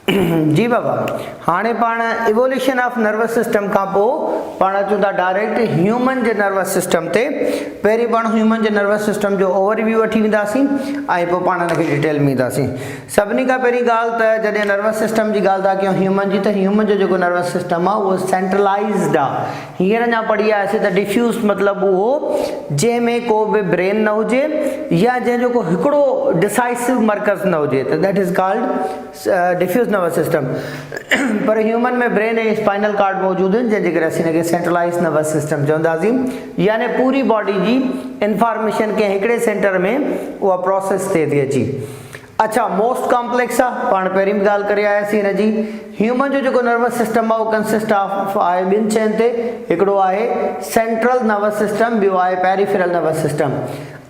जी बाबा, हाँ पाण evolution of nervous system का पाण अचूं था डायरेक्ट ह्यूमन के नर्वस सिस्टम ते। पहिरीं पाण ह्यूमन के नर्वस सिस्टम जो ओवरव्यू वठी वेंदासीं ऐं पोइ पाण हिनखे डिटेल में ईंदासीं। सभिनी खां पहिरीं ॻाल्हि त जॾहिं नर्वस सिस्टम की ॻाल्हि था कयूं ह्यूमन जी, त ह्यूमन जो जेको नर्वस सिस्टम आहे उहो सेंट्रलाइज़्ड आहे। हींअर अञा पढ़ी आयासीं त डिफ्यूज़ मतिलबु उहो जंहिंमें को बि ब्रेन न हुजे या जंहिंजो को हिकिड़ो डिसाइसिव मर्कज़ न हुजे, त that is called diffuse nervous system. पर ह्यूमन में ब्रेन ऐं स्पाइनल कार्ड मौजूद आहिनि, जंहिंजे करे असीं हिनखे सेंट्रलाइज़ नर्वस सिस्टम चवंदासीं। यानी पूरी बॉडी जी इंफॉर्मेशन कंहिं हिकिड़े सेंटर में उहा प्रोसेस थिए थी अची। अच्छा, मोस्ट कॉम्प्लेक्स आहे, पाण पहिरीं बि ॻाल्हि करे आयासीं हिन जी। ह्यूमन जो जेको नर्वस सिस्टम आहे उहो कंसिस्ट ऑफ आहे ॿिनि शयुनि ते। हिकिड़ो आहे सेंट्रल नर्वस सिस्टम, ॿियो आहे पेरिफेरल नर्वस सिस्टम।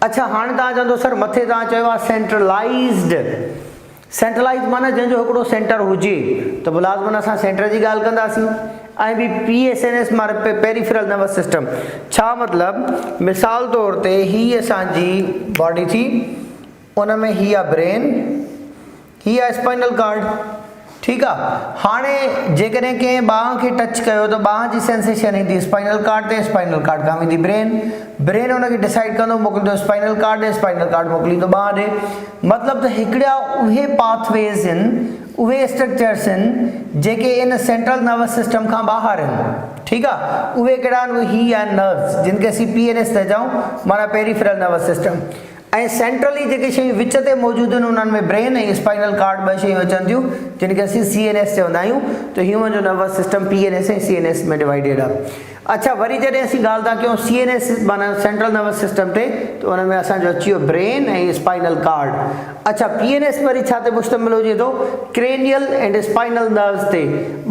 अच्छा, हाणे तव्हां चवंदो सर मथे तव्हां चयो आहे सेंट्रलाइज़्ड। सेंट्रलाइज़ माना जंहिंजो हिकिड़ो सेंटर हुजे, त मुलाज़मन असां सेंटर जी ॻाल्हि कंदासीं। ऐं बि PSNS माना पेरिफेरल नर्वस सिस्टम छा मतिलबु, मिसाल तौर ते हीअ असांजी बॉडी थी, उन में हीअ आहे ब्रेन, हीअ आहे स्पाइनल कार्ड, ठीकु आहे। हाणे जेकॾहिं कंहिं ॿांह खे टच कयो त ॿांह जी सेंसेशन ईंदी स्पाइनल कार्ड ते, स्पाइनल कार्ड खां वेंदी ब्रेन, ब्रेन हुनखे डिसाइड कंदो मोकिलींदो स्पाइनल कार्ड ॾे, स्पाइनल कार्ड मोकिलींदो ॿांह ॾे। मतिलबु त हिकिड़ा उहे पाथवेज़ आहिनि, उहे स्ट्रक्चर्स आहिनि जेके इन सेंट्रल नर्वस सिस्टम खां ॿाहिरि आहिनि, ठीकु आहे। उहे कहिड़ा आहिनि, उहे ही आहिनि नर्व्स, जिन खे असीं PNS था चऊं, माना पेरिफेरल नर्वस सिस्टम। ऐं सेंट्रली जेके शयूं विच ते मौजूदु आहिनि उन्हनि में ब्रेन ऐं स्पाइनल कार्ड ॿ शयूं अचनि थियूं, जिन खे असीं CNS चवंदा आहियूं। त ह्यूमन जो नर्वस सिस्टम PNS ऐं CNS में डिवाइडेड आहे। अच्छा, वरी जॾहिं असीं ॻाल्हि था कयूं CNS माना सेंट्रल नर्वस सिस्टम ते, त उन में असांजो अची वियो ब्रेन ऐं स्पाइनल कार्ड। अच्छा, PNS वरी छा ते मुश्तमिल हुजे थो, क्रेनियल एंड स्पाइनल नर्व्स ते।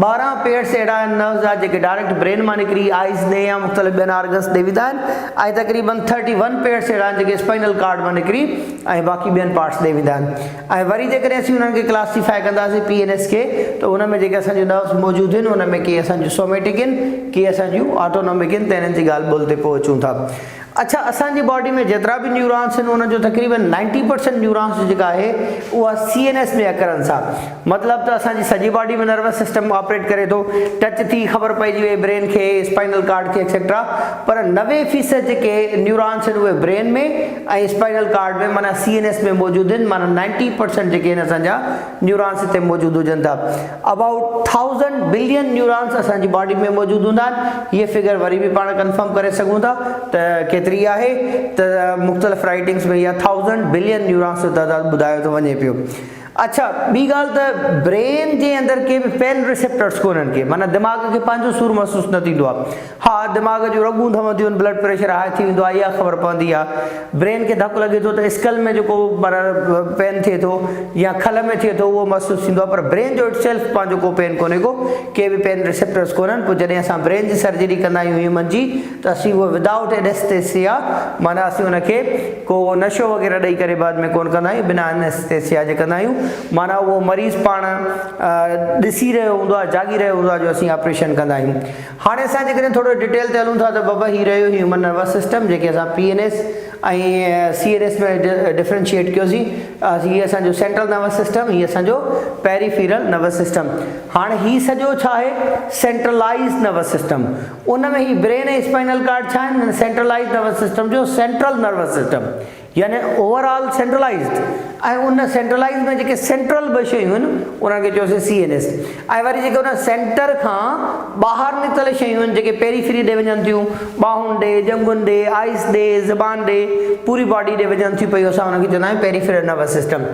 12 पेयर्स अहिड़ा आहिनि नर्व्स आहे जेके डायरेक्ट ब्रेन मां निकिरी आइज़ ॾे या मुख़्तलिफ़ ॿियनि ऑर्गन्स ॾे वेंदा आहिनि, ऐं तक़रीबन 31 पेयर्स अहिड़ा आहिनि जेके स्पाइनल कार्ड मां निकिरी ऐं बाक़ी ॿियनि पार्ट्स ॾे वेंदा आहिनि। ऐं वरी जेकॾहिं असीं उन्हनि खे क्लासीफाई कंदासीं PNS खे, त उन में जेके असांजूं नर्व्स मौजूदु आहिनि उन में के असांजूं सोमेटिक आहिनि, के असांजूं ऑटोनॉमिक आहिनि, त हिननि जी ॻाल्हि ॿोल ते पोइ अचूं था। अच्छा, असांजी बॉडी में जेतिरा बि न्यूरॉन्स आहिनि उनजो तक़रीबन 90% न्यूरॉन्स जेका आहे उहा CNS में अकरंस आहे। मतिलबु त असांजी सॼी बॉडी में नर्वस सिस्टम ऑपरेट करे थो, टच थी ख़बर पइजी वई ब्रेन खे, स्पाइनल कार्ड खे एक्सेट्रा, पर 90% जेके न्यूरॉन्स आहिनि उहे ब्रेन में ऐं स्पाइनल कार्ड में माना CNS में मौजूदु आहिनि। माना 90% जेके आहिनि असांजा न्यूरॉन्स हिते मौजूदु हुजनि था। अबाउट 1000 बिलियन न्यूरॉन्स असांजी बॉडी में मौजूदु हूंदा आहिनि। हीअ फिगर वरी बि पाण कंफर्म करे सघूं था त केतिरी आहे, त मुख़्तलिफ़ राइटिंग्स में इहा 1000 बिलियन न्यूरॉन्स जो तइदादु ॿुधायो थो वञे पियो। अच्छा, ॿी ॻाल्हि त ब्रेन जे अंदरि के बि पेन रिसेप्टर्स कोन्हनि के, माना दिमाग़ खे पंहिंजो सूर महसूसु न थींदो आहे। हा, दिमाग़ जूं रॻूं धमंदियूं आहिनि, ब्लड प्रेशर हाई थी वेंदो आहे, इहा ख़बर पवंदी आहे। ब्रेन खे धकु लॻे थो त स्कल में जेको माना पेन थिए थो या खल में थिए थो उहो महसूसु थींदो आहे, पर ब्रेन जो इटसेल्फ पंहिंजो को पेन कोन्हे को, के बि पेन रिसेप्टर्स कोन्हनि। पोइ जॾहिं असां ब्रेन जी सर्जरी कंदा आहियूं ह्यूमन जी, त असीं उहो विदाउट एनेस्थेसिया, माना असीं उनखे को नशो वग़ैरह ॾेई करे बाद में कोन कंदा आहियूं, बिना एनेस्थेसिया जे कंदा आहियूं। माना उहो मरीज़ पाण ॾिसी रहियो हूंदो आहे, जागी रहियो हूंदो आहे, जो असीं ऑपरेशन कंदा आहियूं। हाणे असां जेकॾहिं थोरो डिटेल ते हलूं था त बाबा हीउ रहियो ह्यूमन नर्वस सिस्टम, जेके असां PNS ऐं CNS में डिफ्रेंशिएट कयोसीं। हीअ असांजो सेंट्रल नर्वस सिस्टम, हीअ असांजो पेरिफेरल नर्वस सिस्टम। हाणे हीअ सॼो छा आहे, सेंट्रलाइज़ नर्वस सिस्टम। उन में ही ब्रेन ऐं स्पाइनल कार्ड छा आहिनि, सेंट्रलाइज़ नर्वस सिस्टम जो सेंट्रल नर्वस सिस्टम, यानी ओवरऑल सेंट्रलाइज़्ड। ऐं उन सेंट्रलाइज़ में जेके सेंट्रल ॿ शयूं आहिनि उनखे चयोसीं CNS। ऐं वरी जेके उन सेंटर खां ॿाहिरि निकितल शयूं आहिनि जेके पेरीफेरी ॾे वञनि थियूं, ॿाहुनि ॾे, जंगुनि ॾे, आइस ॾे, ज़बान ॾे, पूरी बॉडी ॾे वञनि थियूं पियूं, असां उनखे चवंदा आहियूं पेरीफेरल नर्वस सिस्टम।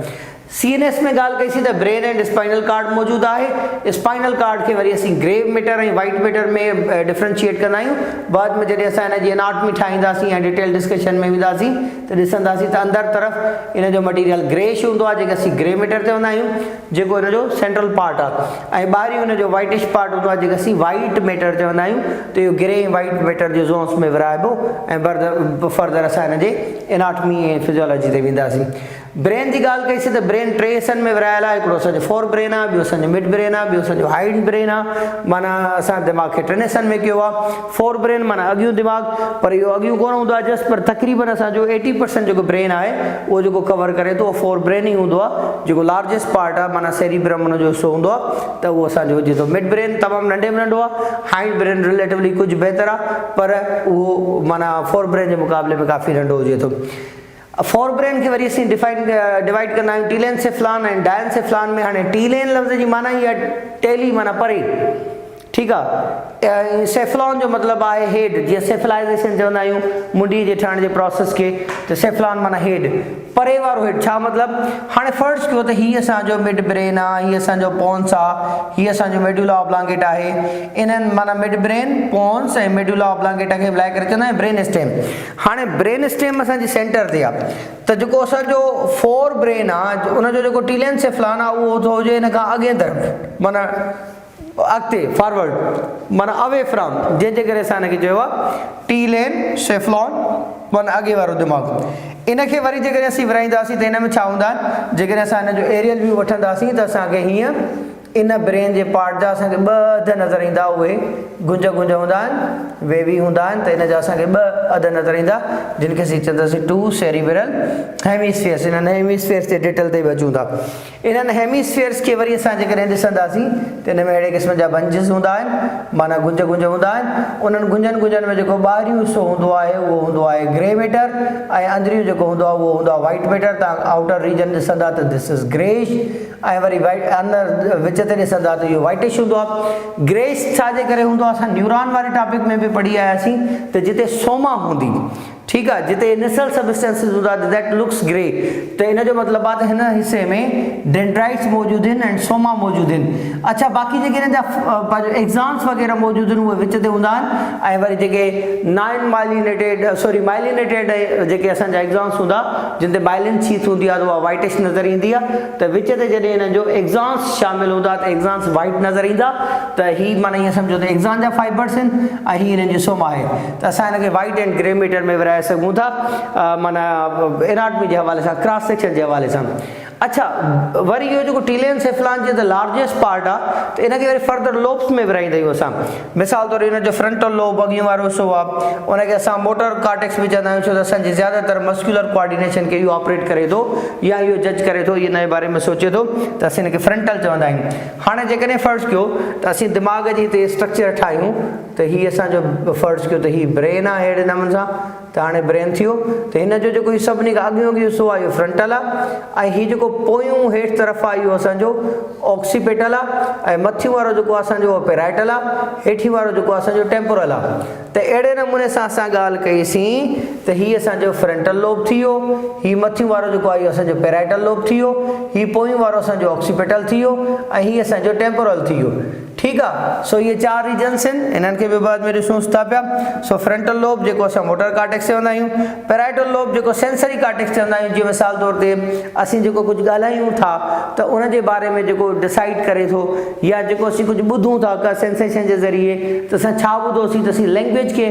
CNS में ॻाल्हि कईसीं त ब्रेन एंड स्पाइनल कार्ड मौजूदु आहे। स्पाइनल कार्ड खे वरी असीं ग्रे मैटर ऐं वाइट मैटर में डिफ्रेंशिएट कंदा आहियूं। बाद में जॾहिं असां हिन जी एनाटमी ठाहींदासीं ऐं डिटेल डिस्कशन में वेंदासीं त ॾिसंदासीं त अंदरि तरफ़ इन जो मटीरियल ग्रेश हूंदो आहे, जेके असीं ग्रे मैटर चवंदा आहियूं, जेको इन जो सेंट्रल पार्ट आहे। ऐं ॿाहिरियों इन जो वाइटिश पार्ट हूंदो आहे, जेके असीं वाइट मैटर चवंदा आहियूं। त इहो ग्रे ऐं वाइट मैटर जो ज़ोन्स में विराइबो ऐं फर्दर असां हिन जे एनाटमी ऐं फिजियोलॉजी ते वेंदासीं। ब्रेन जी ॻाल्हि कईसीं त ब्रेन टे हिसनि में विरायल आहे। हिकिड़ो असांजो फोर ब्रेन आहे, ॿियो असांजो मिड ब्रेन आहे, ॿियो असांजो हाइड ब्रेन आहे। माना असां दिमाग़ खे टिनि हिसनि में कयो आहे। फोर ब्रेन माना अॻियूं दिमाग़, पर इहो अॻियूं कोन हूंदो आहे जस्ट, पर तक़रीबन असांजो 80% जेको ब्रेन आहे उहो जेको कवर करे थो उहो फोर ब्रेन ई हूंदो आहे। जेको लार्जेस्ट पार्ट आहे माना सेरिब्रम उन जो हिसो हूंदो आहे त उहो असांजो हुजे थो। मिड ब्रेन तमामु नंढे में नंढो आहे, हाइड ब्रेन रिलेटिवली कुझु बहितर आहे, पर उहो माना फोर ब्रेन जे मुक़ाबले में काफ़ी नंढो हुजे थो। फोर ब्रेन खे वरी असीं डिवाइड कंदा आहियूं टीलेनसेफ्लान ऐं डायनसेफ्लान में। हाणे टीलेन लफ़्ज़ जी माना ई आहे टेली माना परे, ठीकु आहे। सेफ्लॉन जो मतिलबु आहे हेड, जीअं सेफलाइज़ेशन चवंदा आहियूं मुंडी जे ठहण जे प्रोसेस खे, त सेफ्लॉन माना हेड, परे वारो हेड। छा मतिलबु? हाणे फर्ज़ कयो त हीअ असांजो मिड ब्रेन आहे, हीअ असांजो पोन्स आहे, हीअ असांजो मेडुला ऑब्लांगेटा आहे। इन्हनि माना मिड ब्रेन, पोन्स ऐं मेडुला ऑब्लांगेटा खे मिलाए करे चवंदा आहियूं ब्रेन स्टेम। हाणे ब्रेन स्टेम असांजी सेंटर ते आहे, त जेको असांजो फोर ब्रेन आहे उनजो जेको टीलेनसेफ्लान आहे उहो थो हुजे हिन खां अॻे तरफ़, माना अॻिते फॉरवर्ड, माना अवे फ्रॉम, जंहिंजे करे असां हिनखे चयो आहे टीलेनसेफ्लॉन, माना अॻे वारो दिमाग़। इनखे वरी जेकॾहिं असीं विराईंदासीं त हिन में छा हूंदा आहिनि, जेकॾहिं असां हिन जो एरियल व्यू वठंदासीं त असांखे हीअं इन ब्रेन जे पार्ट जा असांखे ॿ अध नज़र ईंदा, उहे गुंज हूंदा आहिनि, वेवी हूंदा आहिनि, त इन जा असांखे ॿ अध नज़र ईंदा, जिन खे असीं चवंदासीं टू सेरिब्रल हेमिस्फीयर्स। इन्हनि हेमिस्फीयर्स ते डिटेल ते बि अचूं था। इन्हनि हेमिस्फीयर्स खे वरी असां जेकॾहिं ॾिसंदासीं त हिन में अहिड़े क़िस्म जा बंजिस हूंदा आहिनि, माना गुंज हूंदा आहिनि। उन्हनि गुंजनि में जेको ॿाहिरियों हिसो हूंदो आहे उहो हूंदो आहे ग्रे मैटर, ऐं अंदरियों जेको हूंदो आहे उहो हूंदो आहे वाइट मैटर। तव्हां आउटर रीजन ॾिसंदा त दिस इज़ ग्रेइश, ऐं वरी वाइट अंदरि विच ते ॾिसंदा त इहो वाइटिश हूंदो आहे। ग्रेइश छाजे करे हूंदो आहे? असां न्यूरॉन वारे टॉपिक में बि पढ़ी आयासीं त जिते सोमा हूंदी, ठीकु आहे, जिते इनिशियल सबस्टेंसिस हूंदा दैट लुक्स ग्रे, त इन जो मतिलबु आहे त हिन हिसे में डेंड्राइट्स मौजूदु आहिनि ऐं सोमा मौजूदु आहिनि। अच्छा, बाक़ी जेके हिन जा एग्ज़ाम्स वग़ैरह मौजूदु आहिनि उहे विच ते हूंदा आहिनि, ऐं वरी जेके माइलिनेटेड जेके असांजा एग्ज़ाम्स हूंदा जिन ते माइलिन शीथ हूंदी आहे त उहा वाइटिश नज़र ईंदी आहे, त विच ते जॾहिं हिन जो एग्ज़ाम्स शामिलु हूंदा त एग्ज़ाम्स वाइट नज़र ईंदा, त हीअ माना ईअं सम्झो त एग्ज़ाम जा फाइबर्स आहिनि ऐं हीअ हिननि जी सोमा आहे। त असां हिनखे वाइट एंड ग्रे मैटर में विराए सघूं था, माना एनाटमी जे हवाले सां, क्रॉस सेक्शन जे हवाले सां। अच्छा, वरी इहो जेको टीलेनसेफ्लान जो त लार्जेस्ट पार्ट आहे, त इनखे वरी फर्दर लोब्स में विराईंदा आहियूं असां। मिसाल तौरु हिन जो फ्रंटल लोब अॻियूं वारो हिसो आहे, उनखे असां मोटर कार्टेक्स बि चवंदा आहियूं, छो त असांजी ज़्यादातर मस्कुलर कोऑर्डिनेशन खे इहो ऑपरेट करे थो या इहो जज करे थो, हिन जे बारे में सोचे थो, त असीं हिनखे फ्रंटल चवंदा आहियूं। हाणे जेकॾहिं फर्ज़ कयो त असीं दिमाग़ जी हिते स्ट्रक्चर ठाहियूं, त हीअ असांजो फर्ज़ कयो त हीअ ब्रेन आहे अहिड़े नमूने सां, त हाणे ब्रेन थियो, त हिन जो जेको सभिनी खां अॻियों हिसो आहे इहो फ्रंटल आहे, ऐं हीअ जेको पोयूं हेठि तरफ़ आहे इहो असांजो ऑक्सीपेटल आहे, ऐं मथियों वारो जेको असांजो उहो पेराइटल आहे, हेठि वारो जेको असांजो टेम्पोरल आहे। त अहिड़े नमूने सां असां ॻाल्हि कईसीं त हीअ असांजो फ्रंटल लोब थी वियो, हीअ मथियों वारो जेको आहे इहो असांजो पेराइटल लोब थी वियो, हीअ पोयूं वारो असांजो ऑक्सीपेटल थी वियो, ऐं हीअ असांजो टेम्पोरल थी वियो। ठीकु आहे, सो इहे चार रीजन्स आहिनि, इन्हनि खे बि बाद में ॾिसूं था पिया। सो फ्रंटल लोब जेको असां मोटर कार्टेक्स चवंदा आहियूं, पेराइटल लोब जेको सेंसरी कार्टेक्स चवंदा आहियूं, जीअं मिसाल तौर ते असीं जेको कुझु ॻाल्हायूं था त उन जे बारे में जेको डिसाइड करे थो, या जेको असीं कुझु ॿुधूं था का सेंसेशन जे ज़रिए, त असां छा ॿुधोसीं, त असीं लैंग्वेज खे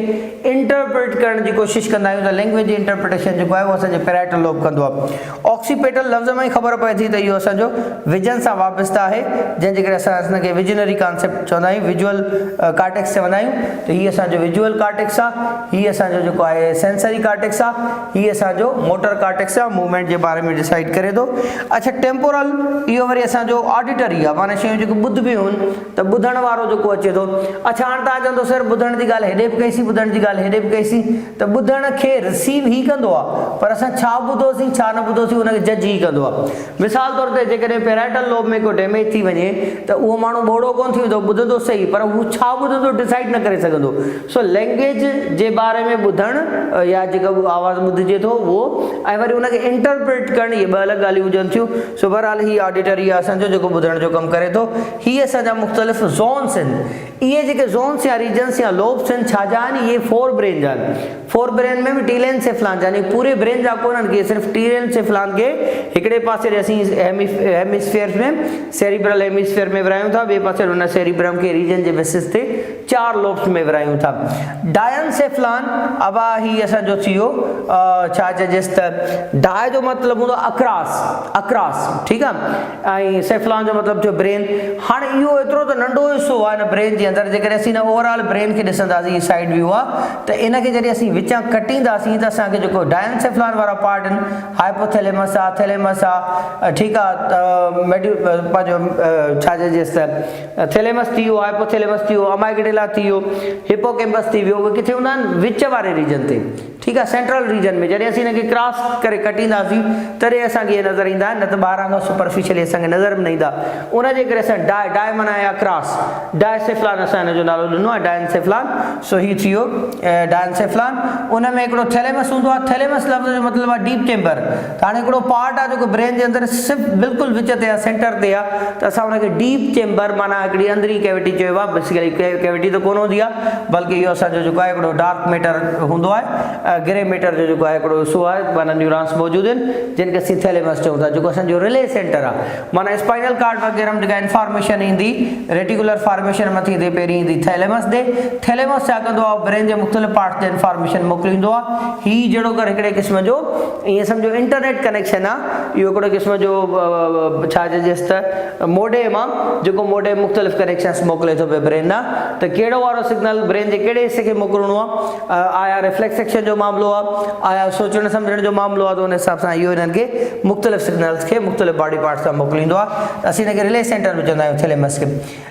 इंटरप्रेट करण जी कोशिशि कंदा आहियूं, त लैंग्वेज जी इंटरप्रिटेशन जेको आहे उहो असांजो पेराइटल लोब कंदो आहे। ऑक्सीपेटल लफ़्ज़ में ई ख़बर पए थी त इहो असांजो विजन सां वाबस्ता आहे, जंहिंजे करे असां हिनखे विजनरी कॉन्सेप्ट चवंदा आहियूं, विजुअल कार्टेक्स चवंदा आहियूं। त हीअ असांजो विजुअल कार्टेक्स आहे, हीअ असांजो जेको आहे सेंसरी कार्टेक्स आहे, हीअ असांजो मोटर कार्टेक्स आहे, मूवमेंट जे बारे में डिसाइड करे थो। अच्छा, टेम्पोरल इहो वरी असांजो ऑडिटरी आहे, माना शयूं जेको ॿुधबियूं आहिनि, त ॿुधण वारो जेको अचे थो। अच्छा, हाणे तव्हां चवंदो सर ॿुधण जी ॻाल्हि हेॾे बि कईसीं, ॿुधण जी ॻाल्हि हेॾे बि कईसीं, त ॿुधण खे रिसीव ई कंदो आहे, पर असां छा ॿुधोसीं छा न ॿुधोसीं हुनखे जज ई कंदो आहे। मिसाल तौर ते जेकॾहिं पेराइटल लोब में को डैमेज थी वञे त उहो माण्हू ॿोड़ो कोन थी वेंदो, ॿुधंदो सही, पर हू छा ॿुधंदो डिसाइड न करे सघंदो। सो लैंग्वेज जे बारे में ॿुधणु या जेका आवाज़ ॿुधिजे थो उहो, ऐं वरी उनखे इंटरप्रेट करणु, इहे ॿ अलॻि ॻाल्हियूं हुजनि थियूं। सो बहरहाल हीअ ऑडिटरी आहे असांजो जेको ॿुधण जो कमु करे थो। हीअ असांजा मुख़्तलिफ़ ज़ोन्स आहिनि। इहे जेके ज़ोन्स या रीजन्स या लोब्स आहिनि, छा जा आहिनि, इहे फोर ब्रेन जा आहिनि। फोर ब्रेन में बि टीलेनसेफ्लान जा, यानी पूरे ब्रेन जा कोन आहिनि, सिर्फ़ु टीलेनसेफ्लान खे हिकिड़े पासे असीं हेमिस्फीयर में, सेरिब्रल हेमिस्फीयर में विरायूं था, ॿिए पासे हुन सेरिब्रम खे रीजन जे बेसिस ते 4 लोब्स में विरायूं था। डायनसेफ्लान अब ही असांजो थी वियो छा चइजेसि त डाय जो मतिलबु हूंदो अक्रास ठीकु आहे, ऐं सेफ्लान जो मतिलबु थियो ब्रेन। हाणे इहो एतिरो त नंढो हिसो आहे हिन ब्रेन जे अंदरि, जेकॾहिं असीं हिन ओवरऑल ब्रेन खे ॾिसंदासीं साइड व्यू आहे त इन खे जॾहिं असीं विचां कटींदासीं त असांखे जेको डायनसेफ्लान वारा पार्ट आहिनि, हाइपोथैलेमस आहे, थैलेमस आहे, ठीकु आहे, पंहिंजो छा चइजेसि त थैलेमस थी वियो, हाइपोथैलेमस थी वियो, अमाइगडेला थी वियो, हिपोकैम्पस थी वियो, उहे किथे हूंदा आहिनि विच वारे रीजन ते, ठीकु आहे, सेंट्रल रीजन में। जॾहिं असीं हिनखे क्रॉस करे कटींदासीं तॾहिं असांखे इहे नज़र ईंदा आहिनि, न त ॿाहिरां खां सुपरफिशियली असांखे नज़र बि न ईंदा। उनजे करे असां डाय माना आहे क्रॉस, डायसेफ्लान असां हिन जो नालो ॾिनो आहे डायनसेफ्लान। सो ही थी वियो डायनसेफ्लान। उन में हिकिड़ो थैलेमस हूंदो आहे। थैलेमस लफ़्ज़ जो मतिलबु आहे डीप चैम्बर। त हाणे हिकिड़ो पार्ट आहे जेको ब्रेन जे अंदरि सिर्फ़ु बिल्कुलु विच ते आहे, सेंटर ते आहे, त असां हुनखे डीप चैम्बर माना हिकिड़ी अंदरी कैविटी चयो आहे। बेसिकली कैविटी त कोन हूंदी आहे, बल्कि इहो असांजो जेको आहे हिकिड़ो डार्क मैटर हूंदो आहे, ग्रे मैटर जो जेको आहे हिकिड़ो हिसो आहे, माना न्यूरॉन्स मौजूदु आहिनि जिनखे असीं थैलेमस चऊं था, जेको असांजो रिले सेंटर आहे। माना स्पाइनल कार्ड वग़ैरह में जेका इंफॉर्मेशन ईंदी, रेटिकुलर फॉर्मेशन मथी ईंदी, पहिरीं ईंदी थैलेमस ॾे। थैलेमस छा कंदो आहे, ब्रेन जे मुख़्तलिफ़ पार्ट ते इंफॉर्मेशन मोकिलींदो आहे। हीउ जहिड़ो कर हिकिड़े क़िस्म जो ईअं सम्झो इंटरनेट कनेक्शन आहे। इहो हिकिड़ो क़िस्म जो छा चइजेसि त मोडेम आहे, जेको मोडेम मुख़्तलिफ़ कनेक्शन्स मोकिले थो पियो ब्रेन आहे, त कहिड़ो वारो सिग्नल ब्रेन जे कहिड़े हिसे खे मोकिलिणो आहे, आया रिफ्लेक्स एक्शन जो मामिलो आहे, आया सोचण सम्झण जो मामिलो आहे, त उन हिसाब सां इहो हिननि खे मुख़्तलिफ़ सिग्नल्स खे मुख़्तलिफ़ बॉडी पार्ट्स सां मोकिलींदो आहे। त असीं हिनखे रिले सेंटर में चवंदा आहियूं थैलेमस खे।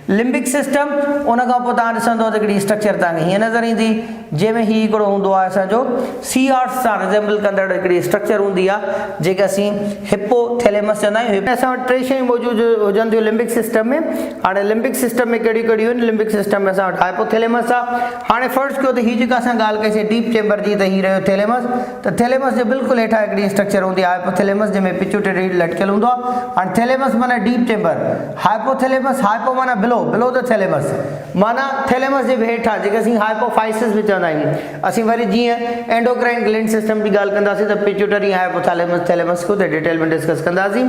लिम्बिक सिस्टम, उन खां पोइ तव्हां ॾिसंदो त हिकिड़ी स्ट्रक्चर तव्हांखे हीअं नज़र ईंदी, जंहिंमें हीउ हिकिड़ो हूंदो आहे असांजो सीआर्स सां रिजेंबल कंदड़ हिकिड़ी स्ट्रक्चर हूंदी आहे, जेके असीं हिपोथैलेमस चवंदा आहियूं। असां वटि 3 शयूं मौजूदु हुजनि थियूं लिम्बिक सिस्टम में। हाणे लिम्बिक सिस्टम में कहिड़ियूं कहिड़ियूं आहिनि? लिम्बिक सिस्टम में असां वटि हाइपोथैलेमस आहे। हाणे फर्स्ट कयो त हीअ जेका असां ॻाल्हि कईसीं डीप चैम्बर जी, त हीउ रहियो थैलेमस। त थैलेमस जे बिल्कुलु हेठां हिकिड़ी स्ट्रक्चर हूंदी आहे हाइपोथैलेमस, जंहिंमें पिट्यूटरी लटकियल हूंदो आहे। हाणे थैलेमस माना डीप चैम्बर, हाइपोथैलेमस, हाइपो माना बिलो द थैलेमस, माना थैलेमस जे हेठां जेके असीं हाइपोफाइसिस बि चवंदा आहियूं। असीं वरी जीअं एंडोक्राइन ग्लैंड सिस्टम जी ॻाल्हि कंदासीं त पिट्यूटरी हाइपोथैलेमस थैलेमस को त डिटेल में डिस्कस कंदासीं।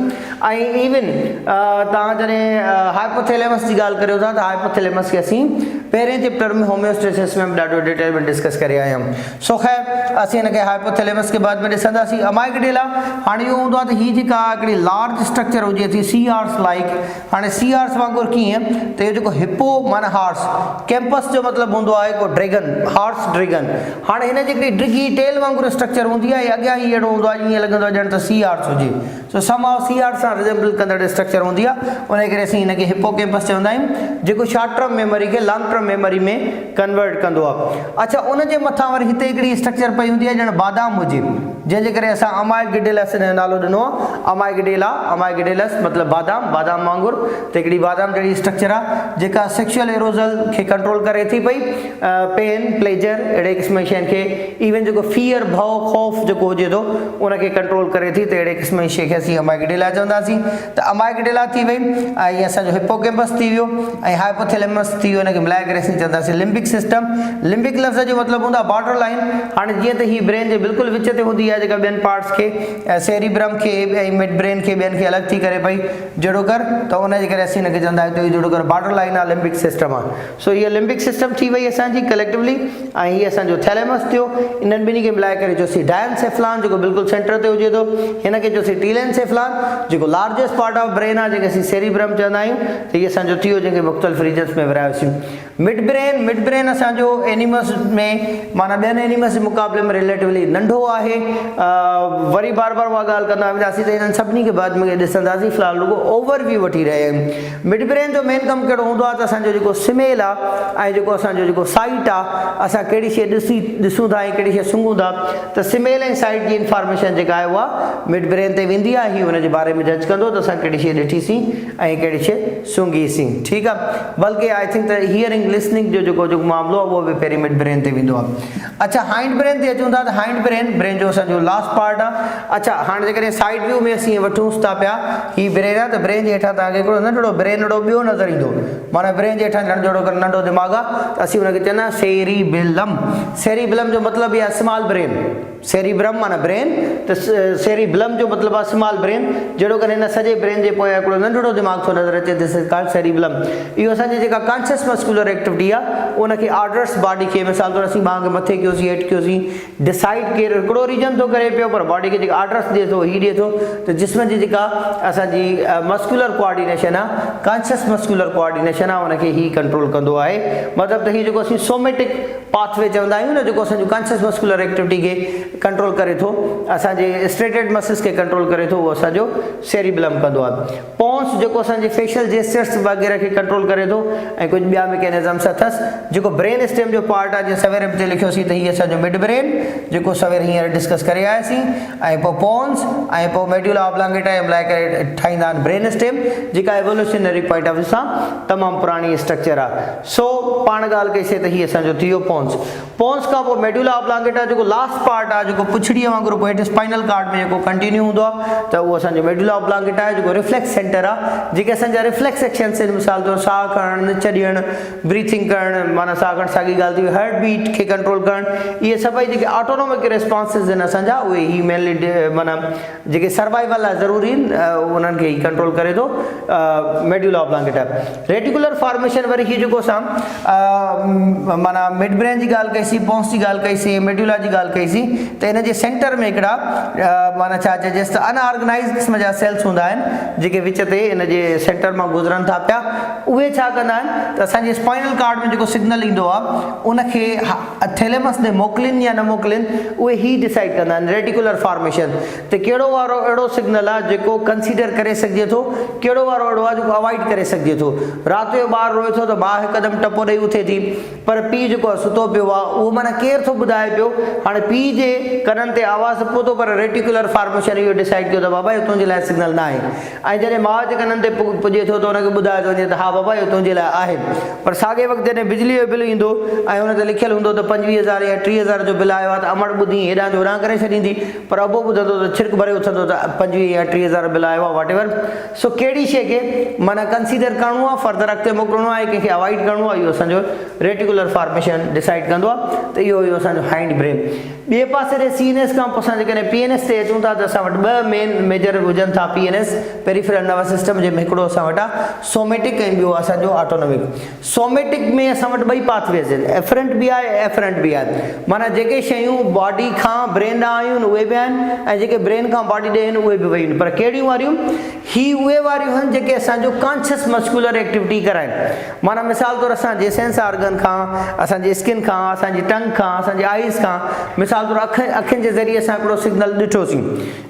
ऐं इवन तव्हां जॾहिं हाइपोथैलेमस जी ॻाल्हि करियो था त हाइपोथैलेमस खे असीं पहिरें चैप्टर में होम्योस्टेसिस में ॾाढो डिटेल में डिस्कस करे आया आहियूं। सो ख़ैर असीं हिनखे हाइपोथैलेमस के बाद में ॾिसंदासीं। अमाइगडेला, हाणे इहो हूंदो आहे त हीअ जेका हिकिड़ी लार्ज स्ट्रक्चर हुजे थी सीआर्स लाइक। हाणे सीआर्स वांगुरु कीअं त इहो जेको हिपो माना हार्स, कैंपस जो मतिलबु हूंदो आहे हिकु ड्रैगन, हार्स ड्रैगन। हाणे हिन जी हिकिड़ी डिगी टेल वांगुरु स्ट्रक्चर हूंदी आहे, अॻियां ही अहिड़ो हूंदो आहे ईअं लॻंदो आहे ॼण त सीआर्स हुजे। सो समाउ सीआर्स सां रिजेंबल कंदड़ स्ट्रक्चर हूंदी आहे, उन करे असीं हिनखे हिपोकैम्पस चवंदा आहियूं, जेको शॉर्ट टर्म मेमोरी खे लॉन्ग टर्म मेमोरी में कन्वर्ट कंदो आहे। अच्छा, उन जे मथां वरी हिते हिकिड़ी स्ट्रक्चर पई हूंदी आहे ॼण बादाम हुजे, जंहिंजे करे असां अमाइगडेलस जो नालो ॾिनो आहे। अमाइगडेलस मतिलबु बादाम वांगुरु। त हिकिड़ी बादाम जहिड़ी स्ट्रक्चर आहे जेका सेक्शुअल एरोज़ल खे कंट्रोल करे थी पई, पेन, प्लेजर, अहिड़े क़िस्म जी शयुनि खे, इवन जेको फियर, भउ, ख़ौफ़ जेको हुजे थो उनखे कंट्रोल करे थी, त अहिड़े क़िस्म जी शइ खे असीं अमाइगडेला चवंदासीं। त अमाइगडेला थी वई, ऐं असांजो हिपोकैम्पस थी वियो, ऐं हाइपोथैलेमस थी वियो। हिनखे मिलाए करे असीं चवंदासीं लिम्बिक सिस्टम। लिम्बिक लफ़्ज़ जो मतिलबु हूंदो आहे बॉर्डर लाइन। हाणे जीअं त हीअ ब्रेन जे बिल्कुलु विच ते हूंदी आहे, जेका ॿियनि पार्ट्स खे सेरिब्रम खे ऐं मिड ब्रेन खे ॿियनि खे अलॻि थी करे पई जहिड़ो कर, त उनजे करे असीं हिनखे चवंदा आहियूं त इहो जहिड़ो कर बॉर्डर लाइन आहे, लिम्बिक सिस्टम आहे। सो हीअ लिम्बिक सिस्टम थी वई असांजी कलेक्टिवली, ऐं हीअ असांजो थैलेमस थियो। इन्हनि ॿिन्ही खे मिलाए करे चयोसीं डायनसेफ्लान, जेको बिल्कुलु सेंटर ते हुजे थो। हिनखे चयोसीं टीलेनसेफ्लान, जेको लार्जेस्ट पार्ट ऑफ ब्रेन आहे, जंहिंखे असीं सेरिब्रम चवंदा आहियूं। त इहो असांजो थी वियो, जंहिंखे मुख़्तलिफ़ रीजन्स में विरायोसीं। मिड ब्रेन असांजो एनिमल्स में माना ॿियनि एनिमल्स जे मुक़ाबले में रिलेटिवली नंढो आहे। वरी बार उहा ॻाल्हि कंदा वेंदासीं त हिननि सभिनी खे बाद में ॾिसंदासीं। फ़िलहाल रुॻो ओवरव्यू वठी रहिया आहियूं। मिड ब्रेन जो मेन कमु कहिड़ो हूंदो आहे त असांजो जेको स्मेल आहे ऐं जेको असांजो जेको साइट आहे, असां कहिड़ी शइ ॾिसूं था ऐं कहिड़ी शइ सूंघूं था, त स्मेल ऐं साइट जी इंफॉर्मेशन जेका आहे उहा मिड ब्रेन ते वेंदी आहे। हीअ हुन जे बारे में जज कंदो त असां कहिड़ी शइ ॾिठीसीं ऐं कहिड़ी शइ सूंघीसीं, ठीकु आहे। बल्कि आई थिंक त हियरिंग लिसनिंग जो जेको मामिलो आहे उहो बि पहिरीं मिड ब्रेन ते वेंदो आहे। अच्छा, हाइंड ब्रेन ते अचूं था। त हाइंड ब्रेन जो असांजो असांजो लास्ट पार्ट आहे। अच्छा हाणे जेकॾहिं साइड व्यू में असीं वठूंसि था पिया हीअ ब्रेन आहे त ब्रेन जे हेठां तव्हांखे हिकिड़ो नंढिड़ो ब्रेन अहिड़ो ॿियो नज़र ईंदो, माना ब्रेन जे हेठां नंढो दिमाग़ आहे त असीं हुनखे चवंदा आहियूं सेरिबेलम। सेरिबेलम जो मतिलबु इहा स्मॉल ब्रेन, सेरिब्रम माना ब्रेन त सेरिबेलम जो मतिलबु आहे स्मॉल ब्रेन। जहिड़ो करे हिन सॼे ब्रेन जे पोयां हिकिड़ो नंढिड़ो दिमाग़ थो नज़र अचे, दिस इज कॉल्ड सेरिबेलम। इहो असांजी जेका कॉन्शियस मस्कुलर एक्टिविटी आहे उनखे ऑर्डर्स बॉडी खे, मिसाल तौरु असीं ॿांह खे मथे कयोसीं हेठि कयोसीं, डिसाइड केरु हिकिड़ो रीजन थो करे पियो पर बॉडी खे जेका ऑर्डर्स ॾिए थो हीअ ॾिए थो। त जिस्म जी जेका असांजी मस्कुलर कोऑर्डिनेशन आहे, कॉन्शियस मस्कुलर कोऑर्डिनेशन आहे, उनखे हीअ कंट्रोल कंदो आहे। मतिलबु त हीअ जेको असीं सोमेटिक पाथवे चवंदा आहियूं न, जेको असांजो कॉन्शियस मस्कुलर एक्टिविटी खे कंट्रोल करे थो, असांजे स्ट्रेटेड मसल्स खे कंट्रोल करे थो, उहो असांजो सेरिबेलम कंदो आहे। पोन्स जेको असांजे फेशियल जेस्चर्स वग़ैरह खे कंट्रोल करे थो ऐं कुझु ॿिया मैकेनिज़म्स अथसि। जेको ब्रेन स्टेम जो पार्ट आहे, जीअं सवेर ते लिखियोसीं त हीअ असांजो मिड ब्रेन जेको सवेर हींअर डिस्कस करे आयासीं, ऐं पोइ पोन्स ऐं पोइ मेड्यूला ऑब्लांगेटा ऐं मिलाए करे ठाहींदा आहिनि ब्रेन स्टेम, जेका एवोल्यूशनरी पॉइंट ऑफ व्यू सां तमामु पुराणी स्ट्रक्चर आहे। सो पाण ॻाल्हि कईसीं त हीअ असांजो थी वियो पोन्स। पोन्स खां पोइ मेड्यूला ऑब्लांगेटा जेको लास्ट पार्ट आहे, जेको पुछड़ीअ वांगुरु पोइ हेठि स्पाइनल कार्ड में जेको कंटिन्यू हूंदो आहे, त उहो असांजो मेड्यूला ऑब्लांगेटा आहे, जेको रिफ्लेक्स सेंटर आहे। जेके असांजा रिफ्लेक्स एक्शन्स आहिनि, मिसाल तौरु साह खणणु, निच ॾियणु, ब्रीथिंग करणु, माना साह खणणु साॻी ॻाल्हि थी, हार्ट बीट खे कंट्रोल करणु, इहे सभई जेके ऑटोनोमिक रिस्पॉन्सिस आहिनि असांजा, उहे ई मेनली माना जेके सर्वाइवल लाइ ज़रूरी आहिनि उन्हनि खे ई कंट्रोल करे थो मेड्यूला ऑब्लांगेटा। रेटिकुलर फॉर्मेशन वरी हीअ जेको असां माना मिड ब्रेन जी ॻाल्हि कईसीं, पोन्स जी ॻाल्हि कईसीं, मेड्यूला जी ॻाल्हि कईसीं, त हिन जे सेंटर में हिकिड़ा माना छा चइजेसि त अनऑर्गनाइज़ क़िस्म जा सेल्स हूंदा आहिनि, जेके विच ते हिन जे सेंटर मां गुज़रनि था पिया। उहे छा कंदा आहिनि त असांजे स्पाइनल कार्ड में जेको सिग्नल ईंदो आहे उनखे थैलेमस ॾे मोकिलिनि या न मोकिलिनि, उहे ई डिसाइड कंदा आहिनि। रेटिकुलर फॉर्मेशन त कहिड़ो वारो अहिड़ो सिग्नल आहे जेको कंसीडर करे सघिजे थो, कहिड़ो वारो अहिड़ो आहे जेको अवॉइड करे सघिजे थो। राति जो ॿारु रोए थो त माउ हिकदमि टपो ॾेई उथे थी, पर पीउ जेको आहे सुतो पियो आहे, उहो माना केरु थो ॿुधाए पियो। हाणे पीउ जे कननि ते आवाज़ु पए थो, पर रेटिकुलर फॉर्मेशन इहो डिसाइड कयो त बाबा इहो तुंहिंजे लाइ सिग्नल न आहे। ऐं जॾहिं माउ जे कननि ते पुॼे थो त हुनखे ॿुधाए थो वञे त हा बाबा इहो तुंहिंजे लाइ आहे। पर साॻे वक़्तु जॾहिं बिजलीअ जो बिल ईंदो ऐं हुन ते लिखियलु हूंदो त 25,000 या 30,000 जो बिल आयो आहे, त अमड़ ॿुधी हेॾां जो होॾां करे छॾींदी, पर अबो ॿुधंदो त छिरक भरे उथंदो त 25 या 30,000 बिल आयो आहे, वॉट एवर। सो कहिड़ी शइ खे माना कंसीडर करिणो आहे, फर्दर अॻिते मोकिलिणो आहे, कंहिंखे अवॉइड करिणो आहे, इहो असांजो रेटिकुलर फॉर्मेशन डिसाइड कंदो आहे। त इहो असांजो हाइंड ब्रेन। ॿिए पासे ते सीएनएस खां पोइ असां जेकॾहिं पीएनएस ते अचूं था त असां वटि ॿ मेन मेजर हुजनि था पीएनएस, पेरिफेरल नर्वस सिस्टम, जंहिंमें हिकिड़ो असां वटि आहे सोमेटिक ऐं ॿियो असांजो ऑटोनॉमिक। सोमेटिक में असां वटि ॿई पाथवेज़ आहिनि, एफरेंट बि आहे, एफरेंट बि आहे। माना जेके शयूं बॉडी खां ब्रेन ॾांहुं आहियूं उहे बि आहिनि, ऐं जेके ब्रेन खां बॉडी ॾे आहिनि उहे बि वयूं आहिनि। पर कहिड़ियूं वारियूं? ही उहे वारियूं आहिनि जेके असांजो कॉन्शियस मस्कुलर एक्टिविटी कराइनि। माना मिसाल तौरु असांजे सेंस ऑर्गन खां, असांजी स्किन खां, असांजी टंग खां, असांजी आइज़ खां, मिसाल तौरु अखियुनि जे ज़रिए असां हिकिड़ो सिग्नल ॾिठोसीं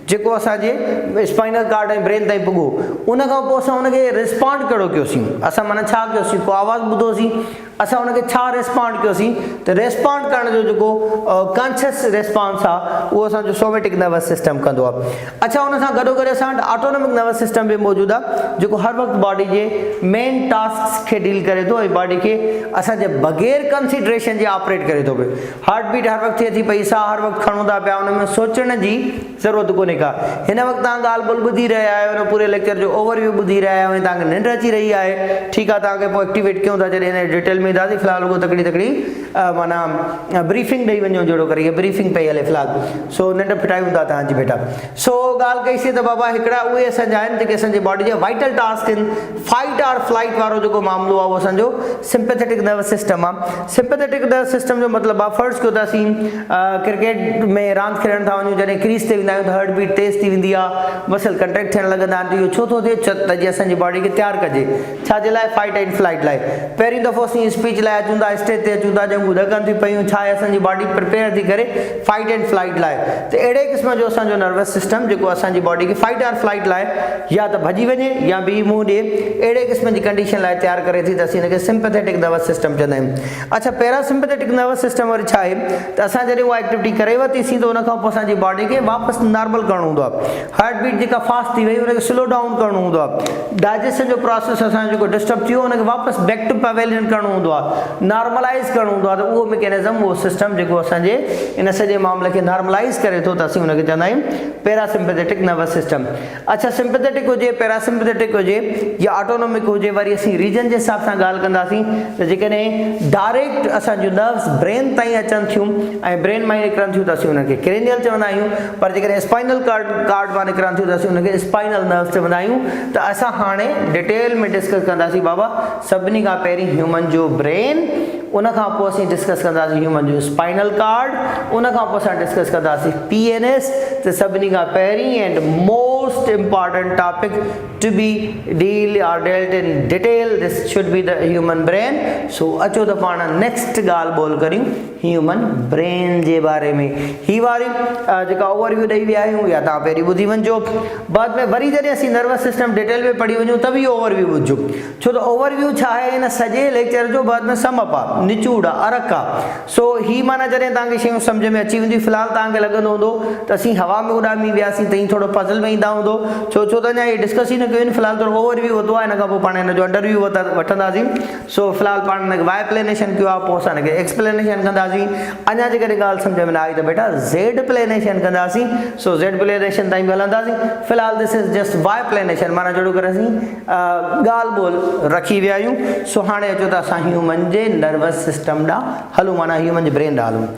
जेको असांजे स्पाइनल कार्ड ऐं ब्रेन ताईं पुॻो, उन खां पोइ असां हुनखे रिस्पॉन्ड कहिड़ो कयोसीं, असां माना छा कयोसीं, को आवाज़ु ॿुधोसीं, असां हुनखे छा रिस्पॉन्ड कयोसीं, त रिस्पॉन्ड करण जो जेको कॉन्शियस रिस्पॉन्स आहे उहो असांजो सोमेटिक नर्वस सिस्टम कंदो आहे। अच्छा, हुन सां गॾोगॾु असां वटि ऑटोनॉमिक नर्वस सिस्टम बि मौजूदु आहे, जेको हर वक़्तु बॉडी जे मेन टास्क खे डील करे थो ऐं बॉडी खे असांजे बग़ैर कंसिडरेशन जे ऑपरेट करे थो पियो। हार्ट बीट हर वक़्तु थिए थी पई, साह हर वक़्तु खणूं था पिया, हुन में सोचण जी ज़रूरत कोन्हे का। हिन वक़्तु तव्हां ॻाल्हि ॿोल ॿुधी रहिया आहियो, हुन पूरे लेक्चर जो ओवरव्यू ॿुधी रहिया आहियो ऐं तव्हांखे निंड अची रही आहे, ठीकु आहे, तव्हांखे पोइ एक्टिवेट कयूं था जॾहिं हिन डिटेल में ईंदासीं। फ़िलहालु उहो तकड़ी माना ब्रीफिंग ॾेई वञो, जहिड़ो करे ब्रीफिंग पई हले फ़िलहालु। सो निंड फिटायूं था तव्हांजी बेटा। सो ॻाल्हि कईसीं त बाबा हिकिड़ा उहे असांजा आहिनि जेके असांजी बॉडी जा वाइटल टास्क आहिनि। फाइट और फ्लाइट वारो जेको मामिलो आहे उहो असांजो सिंपैथेटिक नर्वस सिस्टम आहे। सिंपैथेटिक नर्वस सिस्टम जो मतिलबु आहे, फर्ज़ कयो त असीं क्रिकेट में रांदि खेॾणु था वञूं, जॾहिं क्रीज़ ते वेंदा आहियूं त हार्ट बीट तेज़ थी वेंदी आहे, मसल कंट्रैक्ट थियणु लॻंदा आहिनि। त इहो छो थो थिए? त जीअं असांजी बॉडी खे तयारु कजे छाजे लाइ? फाइट एंड फ्लाइट लाइ। पहिरीं दफ़ो असीं स्पीच लाइ अचूं था, स्टेज ते अचूं था, जंहिं ॾकनि थी पयूं, छा आहे असांजी बॉडी प्रिपेयर थी करे फाइट एंड फ्लाइट लाइ। त अहिड़े क़िस्म जो असांजो नर्वस सिस्टम जेको असांजी बॉडी खे फाइट और फ्लाइट लाइ या त भॼी वञे या ॿी मुंहुं ॾिए, अहिड़े क़िस्म जी कंडीशन लाइ तयारु करे थी, त असीं हिनखे सिंपैथेटिक नर्वस सिस्टम चवंदा आहियूं। अच्छा, पैरासिम्पैथेटिक नर्वस सिस्टम वरी छा आहे त असां जॾहिं उहा एक्टिविटी करे वरितीसीं त उन खां पोइ असांजी बॉडी खे वापसि नॉर्मल करिणो हूंदो आहे। हार्ट बीट जेका फास्ट थी वई उनखे स्लो डाउन करिणो हूंदो आहे। डाइजेशन जो प्रोसेस असांजो जेको डिस्टर्ब थियो उनखे वापसि बैक टू पवेलियन करिणो हूंदो हूंदो आहे, नॉर्मलाइज़ करणो हूंदो आहे, त उहो मैकेनिज़म, उहो सिस्टम जेको असांजे इन सॼे मामले खे नॉर्मलाइज़ करे थो, त असीं हुनखे चवंदा आहियूं पैरासिम्पैथेटिक नर्वस सिस्टम। अच्छा, सिम्पैथेटिक हुजे, पैरासिम्पैथेटिक हुजे या ऑटोनॉमिक हुजे, वरी असीं रीजन जे हिसाब सां ॻाल्हि कंदासीं त जेकॾहिं डायरेक्ट असांजूं नर्व्स ब्रेन ताईं अचनि थियूं ऐं ब्रेन मां ई निकिरनि थियूं त असीं हुनखे क्रेनियल चवंदा आहियूं, पर जेकॾहिं स्पाइनल कार्ड मां निकिरनि थियूं त असीं हुनखे स्पाइनल नर्व्स चवंदा आहियूं। त असां हाणे डिटेल में डिस्कस कंदासीं बाबा सभिनी खां पहिरीं ह्यूमन जो ब्रेन, उन खां पोइ असीं डिस्कस कंदासीं ह्यूमन जो स्पाइनल कार्ड, उन खां पोइ असां डिस्कस कंदासीं PNS। त सभिनी खां पहिरीं and most important topic to be deal or dealt in detail, this should be the human brain. So अचो त पाण नेक्स्ट ॻाल्हि ॿोल करियूं ह्यूमन ब्रेन जे बारे में। ही वारी जेका ओवरव्यू ॾेई विया आहियूं या तव्हां पहिरीं ॿुधी वञिजो, बाद में वरी जॾहिं असीं नर्वस सिस्टम डिटेल में पढ़ी वञूं त बि ओवरव्यू ॿुधिजो, छो त ओवरव्यू छा आहे, इन सॼे लेक्चर जो बाद में समअप आहे, निचोड़ आहे, अरक आहे। सो ही माना जॾहिं तव्हांखे शयूं सम्झ में अची वेंदियूं, फ़िलहाल तव्हांखे लॻंदो हूंदो त असीं हवा में उॾामी वियासीं त थोरो पज़ल में ईंदा हूंदो, छो त अञा इहे डिस्कस ई न कयूं आहिनि। फ़िलहाल थोरो ओवरव्यू वरितो आहे, हिन खां पोइ पाण हिन जो अंडरव्यू वठंदासीं। सो फ़िलहाल पाण हिनखे वाई प्लेनेशन कयो आहे, पोइ असां हिनखे एक्सप्लेनेशन कंदासीं। अञा जेकॾहिं ॻाल्हि सम्झ में न आई त बेटा ज़ेड प्लेनेशन कंदासीं। सो ज़ेड प्लेनेशन ताईं बि हलंदासीं। फ़िलहाल this is just Y planation, माना जहिड़ो करे असीं ॻाल्हि ॿोल रखी विया आहियूं। सो हाणे अचो त असां ह्यूमन जे नर्वस सिस्टम ॾांहुं हलूं, माना ह्यूमन जे ब्रेन ॾांहुं हलूं।